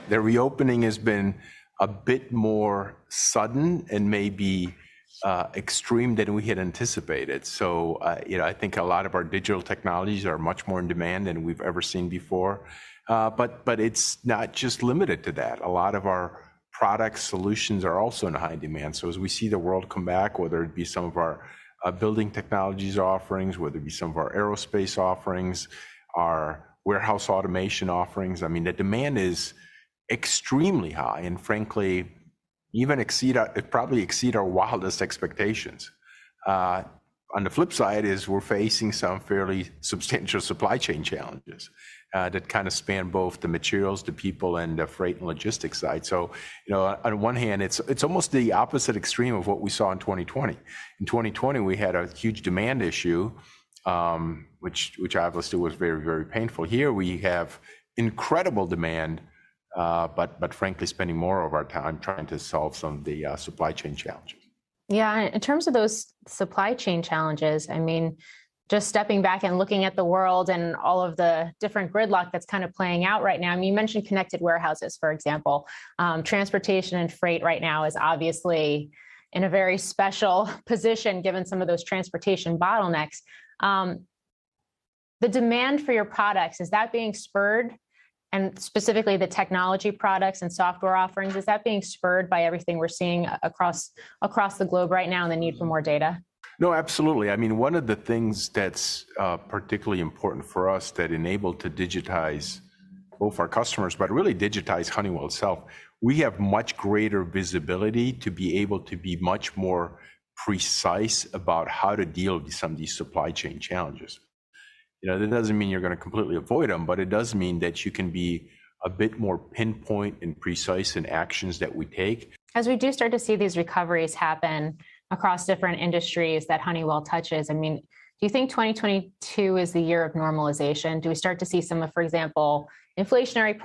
The reopening has been a bit more sudden and maybe extreme than we had anticipated. So, I think a lot of our digital technologies are much more in demand than we've ever seen before. But it's not just limited to that. A lot of our product solutions are also in high demand. So as we see the world come back, whether it be some of our building technologies offerings, whether it be some of our aerospace offerings, our warehouse automation offerings, I mean, the demand is extremely high, and frankly, even probably exceed our wildest expectations. On the flip side is we're facing some fairly substantial supply chain challenges that kind of span both the materials, the people, and the freight and logistics side. So, on one hand, it's almost the opposite extreme of what we saw in 2020. In 2020, we had a huge demand issue, which obviously was very, very painful. Here we have incredible demand, but frankly, spending more of our time trying to solve some of the supply chain challenges. Yeah, in terms of those supply chain challenges, I mean, just stepping back and looking at the world and all of the different gridlock that's kind of playing out right now. I mean, you mentioned connected warehouses, for example. Transportation and freight right now is obviously in a very special position given some of those transportation bottlenecks. The demand for your products, is that being spurred? And specifically the technology products and software offerings, is that being spurred by everything we're seeing across the globe right now and the need for more data? No, absolutely. I mean, one of the things that's particularly important for us that enabled to digitize both our customers, but really digitize Honeywell itself, we have much greater visibility to be able to be much more precise about how to deal with some of these supply chain challenges. That doesn't mean you're going to completely avoid them, but it does mean that you can be a bit more pinpoint and precise in actions that we take. As we do start to see these recoveries happen across different industries that Honeywell touches, I mean, do you think 2022 is the year of normalization? Do we start to see some of, for example, inflationary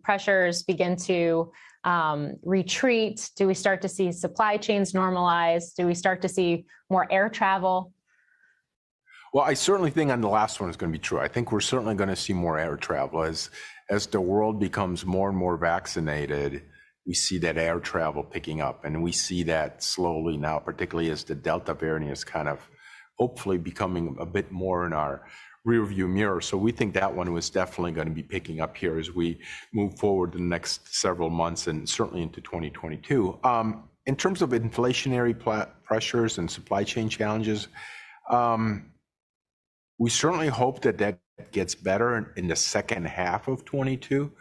pressures begin to retreat? Do we start to see supply chains normalize? Do we start to see more air travel? Well, I certainly think on the last one is going to be true. I think we're certainly going to see more air travel as the world becomes more and more vaccinated. We see that air travel picking up, and we see that slowly now, particularly as the Delta variant is kind of hopefully becoming a bit more in our rearview mirror. So we think that one was definitely going to be picking up here as we move forward the next several months and certainly into 2022. In terms of inflationary pressures and supply chain challenges, we certainly hope that gets better in the second half of 22,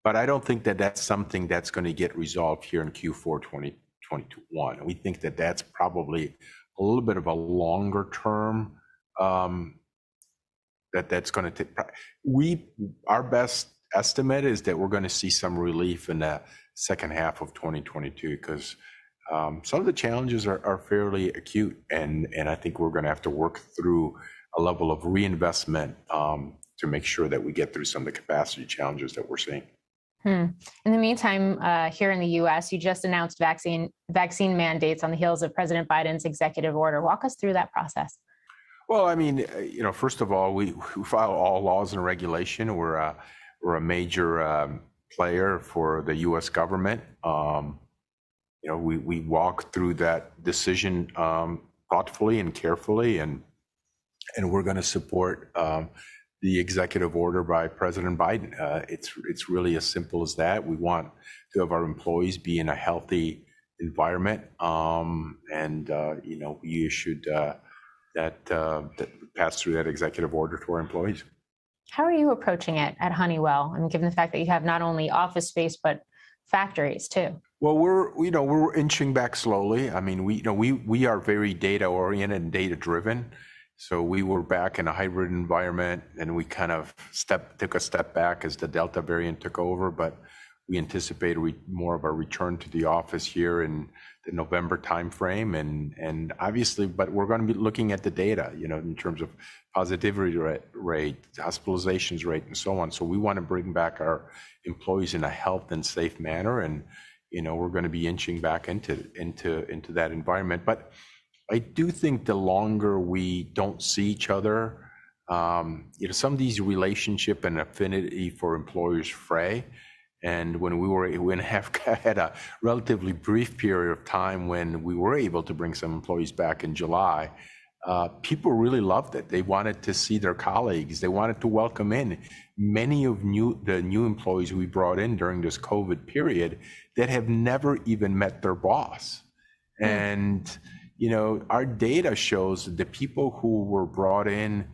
but I don't think that that's something that's going to get resolved here in Q4 2021. We think that that's probably a little bit of a longer term that's going to take. Our best estimate is that we're going to see some relief in the second half of 2022 because some of the challenges are fairly acute, and I think we're going to have to work through a level of reinvestment to make sure that we get through some of the capacity challenges that we're seeing. In the meantime, here in the U.S., you just announced vaccine mandates on the heels of President Biden's executive order. Walk us through that process. Well, I mean, first of all, we follow all laws and regulation. We're a major player for the U.S. government. We walk through that decision thoughtfully and carefully, and we're going to support the executive order by President Biden. It's really as simple as that. We want to have our employees be in a healthy environment, and we issued that passed through that executive order to our employees. How are you approaching it at Honeywell? I mean, given the fact that you have not only office space but factories too. Well, we're inching back slowly. I mean, we are very data oriented and data driven. So we were back in a hybrid environment, and we kind of took a step back as the Delta variant took over, but we anticipate more of a return to the office here in the November timeframe, and obviously, but we're going to be looking at the data, in terms of positivity rate, hospitalizations rate, and so on. So we want to bring back our employees in a health and safe manner, and we're going to be inching back into that environment, but I do think the longer we don't see each other, some of these relationship and affinity for employers fray, And when we have had a relatively brief period of time when we were able to bring some employees back in July, people really loved it. They wanted to see their colleagues. They wanted to welcome in many of the new employees we brought in during this COVID period that have never even met their boss. And, you know, our data shows that the people who were brought in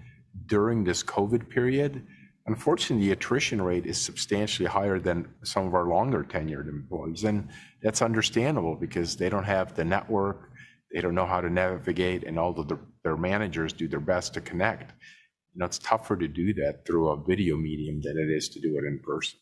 during this COVID period, unfortunately, the attrition rate is substantially higher than some of our longer tenured employees. And that's understandable because they don't have the network, they don't know how to navigate, and although their managers do their best to connect, you know, it's tougher to do that through a video medium than it is to do it in person.